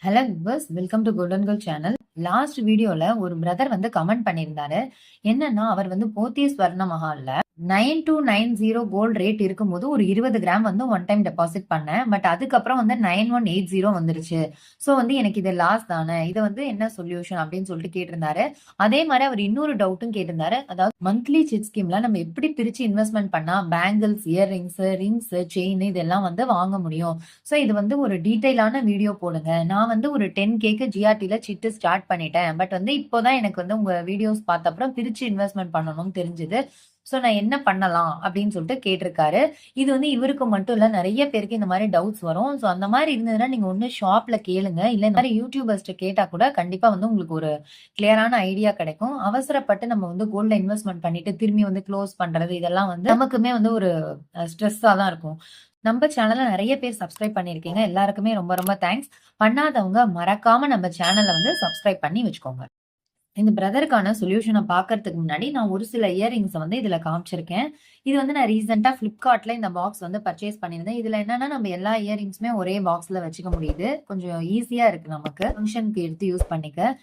Hello viewers, welcome to golden girl channel. Last வீடியோல ஒரு brother வந்து கமெண்ட் பண்ணியிருந்தாரு. என்னன்னா, அவர் வந்து போத்தீஸ் ஸ்வர்ண மஹால்ல 9290 கோல்ட் ரேட் இருக்கும்போது ஒரு 20 கிராம் வந்து ஒன் டைம் டெபாசிட் பண்ணேன். பட் அதுக்கப்புறம் வந்து 9180 வந்துருச்சு. ஸோ வந்து எனக்கு இது லாஸ் தானே, இதை வந்து என்ன சொல்யூஷன் அப்படின்னு சொல்லிட்டு கேட்டிருந்தாரு. அதே மாதிரி அவர் இன்னொரு டவுட்டும் கேட்டிருந்தாரு. அதாவது மந்த்லி சிட் ஸ்கீம்ல நம்ம எப்படி பிரிச்சு இன்வெஸ்ட்மெண்ட் பண்ணா பேங்கிள்ஸ், இயர்ரிங்ஸ், ரிங்ஸ், செயின் இதெல்லாம் வந்து வாங்க முடியும். ஸோ இது வந்து ஒரு டீட்டெயிலான வீடியோ போடுங்க. நான் வந்து ஒரு 10Kக்கு ஜிஆர்டில சிட்டு ஸ்டார்ட் பண்ணிட்டேன். பட் வந்து இப்போதான் எனக்கு வந்து உங்க வீடியோஸ் பார்த்த அப்புறம் பிரிச்சு இன்வெஸ்ட்மெண்ட் பண்ணணும்னு தெரிஞ்சது. ஸோ நான் என்ன பண்ணலாம் அப்படின்னு சொல்லிட்டு கேட்டிருக்காரு. இது வந்து இவருக்கு மட்டும் இல்ல, நிறைய பேருக்கு இந்த மாதிரி டவுட்ஸ் வரும். ஸோ அந்த மாதிரி இருந்ததுன்னா நீங்க ஒண்ணு ஷாப்ல கேளுங்க. இல்ல இந்த மாதிரி யூடியூபர்ஸ்ட்ட கேட்டா கூட கண்டிப்பா வந்து உங்களுக்கு ஒரு கிளியரான ஐடியா கிடைக்கும். அவசரப்பட்டு நம்ம வந்து கோல்ட்ல இன்வெஸ்ட்மெண்ட் பண்ணிட்டு திரும்பி வந்து க்ளோஸ் பண்றது இதெல்லாம் வந்து நமக்குமே வந்து ஒரு ஸ்ட்ரெஸ்ஸா தான் இருக்கும். நம்ம சேனல்ல நிறைய பேர் சப்ஸ்கிரைப் பண்ணிருக்கீங்க. எல்லாருக்குமே ரொம்ப ரொம்ப தேங்க்ஸ். பண்ணாதவங்க மறக்காம நம்ம சேனலை வந்து சப்ஸ்கிரைப் பண்ணி வச்சுக்கோங்க. இந்த பிரதருக்கான சொல்யூஷனை பார்க்கறதுக்கு முன்னாடி நான் ஒரு சில இயரிங்ஸ் வந்து இதுல காமிச்சிருக்கேன். இது வந்து நான் ரீசெண்டா Flipkartல இந்த பாக்ஸ் வந்து பர்ச்சேஸ் பண்ணியிருந்தேன். இதுல என்னன்னா நம்ம எல்லா இயரிங்ஸுமே ஒரே பாக்ஸ்ல வச்சுக்க முடியுது. கொஞ்சம் ஈஸியா இருக்கு நமக்கு ஃபங்க்ஷனுக்கு எடுத்து யூஸ் பண்ணிக்க.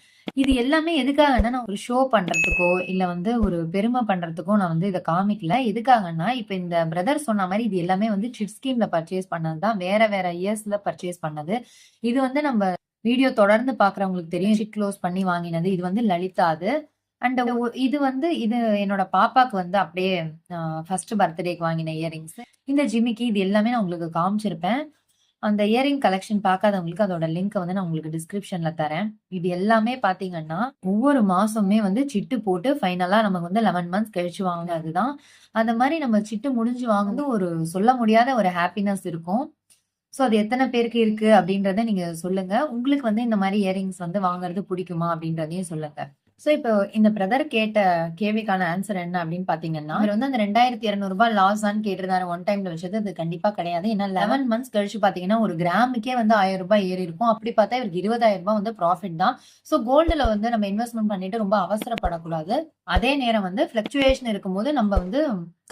இது எல்லாமே எதுக்காகன்னா நான் ஒரு ஷோ பண்றதுக்கோ இல்ல வந்து ஒரு பெருமை பண்றதுக்கோ நான் வந்து இதை காமிக்கல. எதுக்காகன்னா இப்ப இந்த பிரதர் சொன்ன மாதிரி இது எல்லாமே வந்து சிட் ஸ்கீம்ல பர்ச்சேஸ் பண்ணதுதான், வேற வேற இயர்ஸ்ல பர்ச்சேஸ் பண்ணது. இது வந்து நம்ம வீடியோ தொடர்ந்து பாக்குறவங்களுக்கு தெரியும். ஷிட் க்ளோஸ் பண்ணி வாங்கினது. இது வந்து லலிதாது. அண்ட் இது வந்து இது என்னோட பாப்பாக்கு வந்து அப்படியே ஃபர்ஸ்ட் பர்த்டேக்கு வாங்கின இயரிங்ஸ். இந்த ஜிமிக்கி இது எல்லாமே நான் உங்களுக்கு காமிச்சிருப்பேன். அந்த இயரிங் கலெக்ஷன் பார்க்காதவங்களுக்கு அதோட லிங்க் வந்து நான் உங்களுக்கு டிஸ்கிரிப்ஷன்ல தரேன். இது எல்லாமே பாத்தீங்கன்னா ஒவ்வொரு மாசமே வந்து சிட்டு போட்டு ஃபைனலா நமக்கு வந்து 11 மந்த்ஸ் கழிச்சு வாங்கினதுதான். அந்த மாதிரி நம்ம சிட்டு முடிஞ்சு வாங்குறது ஒரு சொல்ல முடியாத ஒரு ஹாப்பினஸ் இருக்கும். சோ அது எத்தனை பேருக்கு இருக்கு அப்படின்றத நீங்க சொல்லுங்க. உங்களுக்கு வந்து இந்த மாதிரி இயரிங்ஸ் வந்து வாங்குறது பிடிக்குமா அப்படின்றதையும் சொல்லுங்க. சோ இப்போ இந்த பிரதர் கேட்ட கேள்விக்கான ஆன்சர் என்ன அப்படின்னு பாத்தீங்கன்னா, இவர் வந்து அந்த 2200 லாஸான்னு கேட்டிருந்தாரு. ஒன் டைம்ல வச்சது அது கண்டிப்பா கிடையாது. ஏன்னா 11 மந்த்ஸ் கழிச்சு பாத்தீங்கன்னா ஒரு கிராமுக்கே வந்து 1000 ஏறி இருக்கும். அப்படி பார்த்தா இவருக்கு 20,000 வந்து ப்ராஃபிட் தான். சோ கோல்டுல வந்து நம்ம இன்வெஸ்ட்மெண்ட் பண்ணிட்டு ரொம்ப அவசரப்படக்கூடாது. அதே நேரம் வந்து பிளக்சுவேஷன் இருக்கும்போது நம்ம வந்து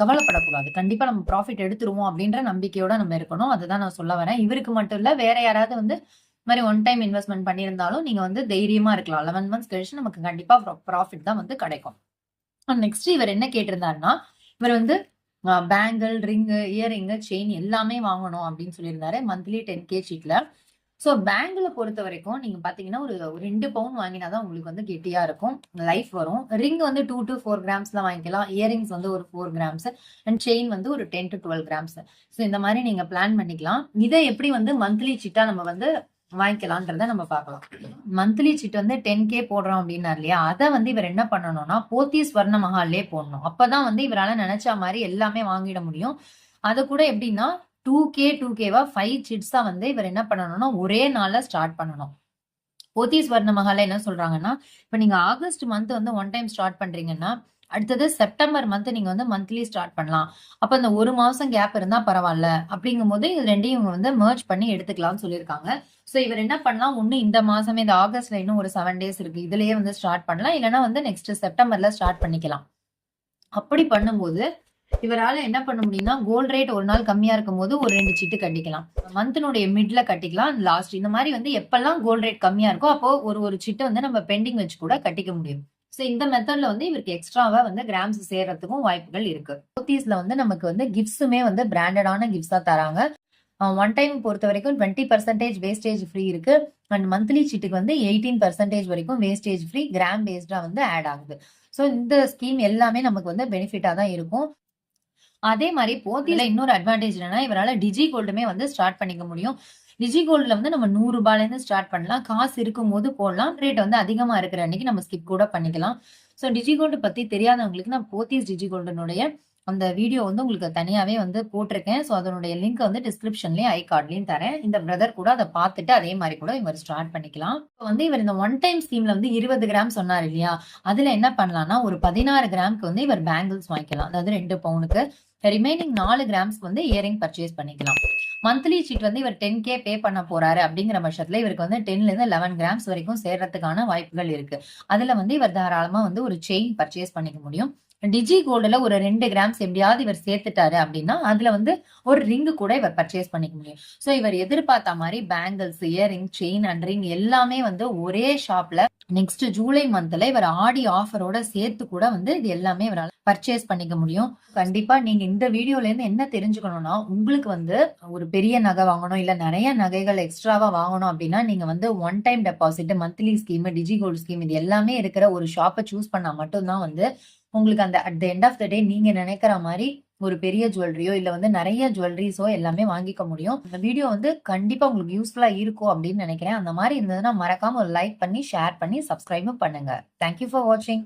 கவலைப்படக்கூடாது. கண்டிப்பா நம்ம ப்ராஃபிட் எடுத்துருவோம் அப்படின்ற நம்பிக்கையோட நம்ம இருக்கணும். அதுதான் நான் சொல்ல வரேன். இவருக்கு மட்டும் இல்ல, வேற யாராவது வந்து இந்த மாதிரி ஒன் டைம் இன்வெஸ்ட்மெண்ட் பண்ணியிருந்தாலும் நீங்க வந்து தைரியமா இருக்கலாம். 11 மந்த்ஸ் கழிச்சு நமக்கு கண்டிப்பா ப்ராஃபிட் தான் வந்து கிடைக்கும். நெக்ஸ்ட் இவர் என்ன கேட்டிருந்தாருன்னா, இவர் வந்து பேங்கிள், ரிங்கு, இயரிங்கு, செயின் எல்லாமே வாங்கணும் அப்படின்னு சொல்லியிருந்தாரு. Monthly 10K ஷீட்ல. ஸோ பேங்கிள பொறுத்த வரைக்கும் நீங்க பாத்தீங்கன்னா ஒரு 2 பவுன் வாங்கினாதான் உங்களுக்கு வந்து கெட்டியா இருக்கும், லைஃப் வரும். ரிங் வந்து 2 to 4 கிராம்ஸ்ல வாங்கிக்கலாம். இயரிங்ஸ் வந்து ஒரு 4 கிராம்ஸ் அண்ட் செயின் வந்து ஒரு 10 to 12 கிராம்ஸ். ஸோ இந்த மாதிரி நீங்க பிளான் பண்ணிக்கலாம். இதை எப்படி வந்து மந்த்லி சிட்டா நம்ம வந்து வாங்கிக்கலான்றத நம்ம பார்க்கலாம். மந்த்லி சிட் வந்து 10K போடுறோம் அப்படின்னா இல்லையா, அதை வந்து இவர் என்ன பண்ணணும்னா போத்தீஸ் ஸ்வர்ண மஹால்லே போடணும். அப்பதான் வந்து இவரால நினைச்ச மாதிரி எல்லாமே வாங்கிட முடியும். அது கூட எப்படின்னா 2Kவா 5 சிட்ஸா வந்து இவர் என்ன பண்ணணும்னா ஒரே நாள்ல ஸ்டார்ட் பண்ணணும். போத்தீஸ் ஸ்வர்ண மஹால்ல என்ன சொல்றாங்கன்னா, இப்ப நீங்க ஆகஸ்ட் மந்த் வந்து ஒன் டைம் ஸ்டார்ட் பண்றீங்கன்னா அடுத்தது செப்டம்பர் மந்த் நீங்க வந்து மந்த்லி ஸ்டார்ட் பண்ணலாம். அப்ப இந்த ஒரு மாசம் கேப் இருந்தா பரவாயில்ல. அப்படிங்கும் போது இது ரெண்டையும் இவங்க வந்து மெர்ஜ் பண்ணி எடுத்துக்கலாம்னு சொல்லியிருக்காங்க. சோ இவர் என்ன பண்ணலாம், ஒண்ணு இந்த மாசமே இந்த ஆகஸ்ட்ல இன்னும் ஒரு 7 டேஸ் இருக்கு, இதுலயே வந்து ஸ்டார்ட் பண்ணலாம். இல்லைன்னா வந்து நெக்ஸ்ட் செப்டம்பர்ல ஸ்டார்ட் பண்ணிக்கலாம். அப்படி பண்ணும்போது இவரால என்ன பண்ண முடியும்னா, கோல்ட் ரேட் ஒரு நாள் கம்மியா இருக்கும் போது ஒரு 2 சீட்டு கட்டிக்கலாம். மந்த்னுடைய மிட்ல கட்டிக்கலாம், லாஸ்ட் இந்த மாதிரி வந்து எப்பெல்லாம் கோல்ட் ரேட் கம்மியா இருக்கோ அப்போ ஒரு சீட்டு வந்து நம்ம பெண்டிங் வச்சு கூட கட்டிக்க முடியும். சோ இந்த மெத்தட்ல வந்து இவருக்கு எக்ஸ்ட்ராவா வந்து கிராம்ஸ் சேர்றதுக்கும் வாய்ப்புகள் இருக்கு. போத்தீஸ்ல வந்து நமக்கு வந்து கிஃப்ட்ஸுமே வந்து பிராண்டடான கிஃப்ட்ஸா தராங்க. ஒன் டைம் பொறுத்த வரைக்கும் 20% வேஸ்டேஜ் ஃப்ரீ இருக்கு. அண்ட் மந்த்லி சீட்டுக்கு வந்து 18% வரைக்கும் வேஸ்டேஜ் ஃப்ரீ, கிராம் பேஸ்டா வந்து ஆட் ஆகுது. சோ இந்த ஸ்கீம் எல்லாமே நமக்கு வந்து பெனிஃபிட்டா தான் இருக்கும். அதே மாதிரி போத்தில இன்னொரு அட்வான்டேஜ் என்னன்னா, இவரால டிஜி கோல்டுமே வந்து ஸ்டார்ட் பண்ணிக்க முடியும். டிஜி கோல்ட்ல வந்து நம்ம ₹100 இருந்து ஸ்டார்ட் பண்ணலாம். காசு இருக்கும்போது போடலாம். ரேட் வந்து அதிகமா இருக்கிற அன்னைக்கு நம்ம ஸ்கிப் கூட பண்ணிக்கலாம். சோ டிஜி கோல்டு பத்தி தெரியாதவங்களுக்கு நான் போத்தீஸ் டிஜி கோல்டனுடைய அந்த வீடியோ வந்து உங்களுக்கு தனியாவே வந்து போட்டிருக்கேன். சோ அதனுடைய லிங்க் வந்து டிஸ்கிரிப்ஷன்லயும் ஐ கார்ட்லயும் தரேன். இந்த பிரதர் கூட அதை பார்த்துட்டு அதே மாதிரி கூட இவர் ஸ்டார்ட் பண்ணிக்கலாம். இப்போ வந்து இவர் இந்த ஒன் டைம் ஸ்கீம்ல வந்து 20 கிராம் சொன்னார் இல்லையா, அதுல என்ன பண்ணலாம்னா ஒரு 16 கிராம்க்கு வந்து இவர் பேங்கிள்ஸ் வாங்கிக்கலாம். அதாவது 2 பவுனுக்கு. ரிமைனிங் 4 கிராம்ஸ்க்கு வந்து இயரிங் பர்ச்சேஸ் பண்ணிக்கலாம். மந்த்லி சீட் வந்து இவர் 10K பே பண்ண போறாரு அப்படிங்கிற பட்சத்துல இவருக்கு வந்து 10ல இருந்து 11 கிராம்ஸ் வரைக்கும் சேர்றதுக்கான வாய்ப்புகள் இருக்கு. அதுல வந்து இவர் தாராளமா வந்து ஒரு செயின் பர்ச்சேஸ் பண்ணிக்க முடியும். டிஜி கோல்டுல ஒரு 2 கிராம்ஸ் எப்படியாவது இவர் சேர்த்துட்டாரு அப்படின்னா, அதுல வந்து ஒரு ரிங் கூட இவர் பர்ச்சேஸ் பண்ணிக்க முடியும். சோ இவர் எதிர்பார்த்த மாரி bangles, earring, chain and ring எல்லாமே வந்து ஒரே ஷாப்ல நெக்ஸ்ட் ஜூலை மந்த்ல இவர் ஆடி ஆஃபரோட சேர்த்து கூட வந்து இது எல்லாமே இவரால பர்ச்சேஸ் பண்ணிக்க முடியும். கண்டிப்பா நீங்க இந்த வீடியோல இருந்து என்ன தெரிஞ்சுக்கணும்னா, உங்களுக்கு வந்து ஒரு பெரிய நகை வாங்கணும், இல்ல நெறைய நகைகள் எக்ஸ்ட்ராவா வாங்கணும் அப்படின்னா, நீங்க வந்து one time deposit, monthly scheme, digi gold scheme இது எல்லாமே இருக்கிற ஒரு ஷாப்ப சூஸ் பண்ணா மட்டும் தான் வந்து உங்களுக்கு அந்த at the end of the day நீங்க நினைக்கிற மாரி ஒரு பெரிய ஜுவல்லரியோ இல்ல வந்து நெறைய ஜுவல்லரிஸோ எல்லாமே வாங்கிக்க முடியும். இந்த வீடியோ வந்து கண்டிப்பா உங்களுக்கு யூஸ்ஃபுல்லா இருக்கும் அப்படின்னு நினைக்கிறேன். அந்த மாரி இருந்ததுன்னா மறக்காம ஒரு லைக் பண்ணி, ஷேர் பண்ணி, சப்ஸ்கிரைபும் பண்ணுங்க. தேங்க் யூ ஃபார் வாட்சிங்.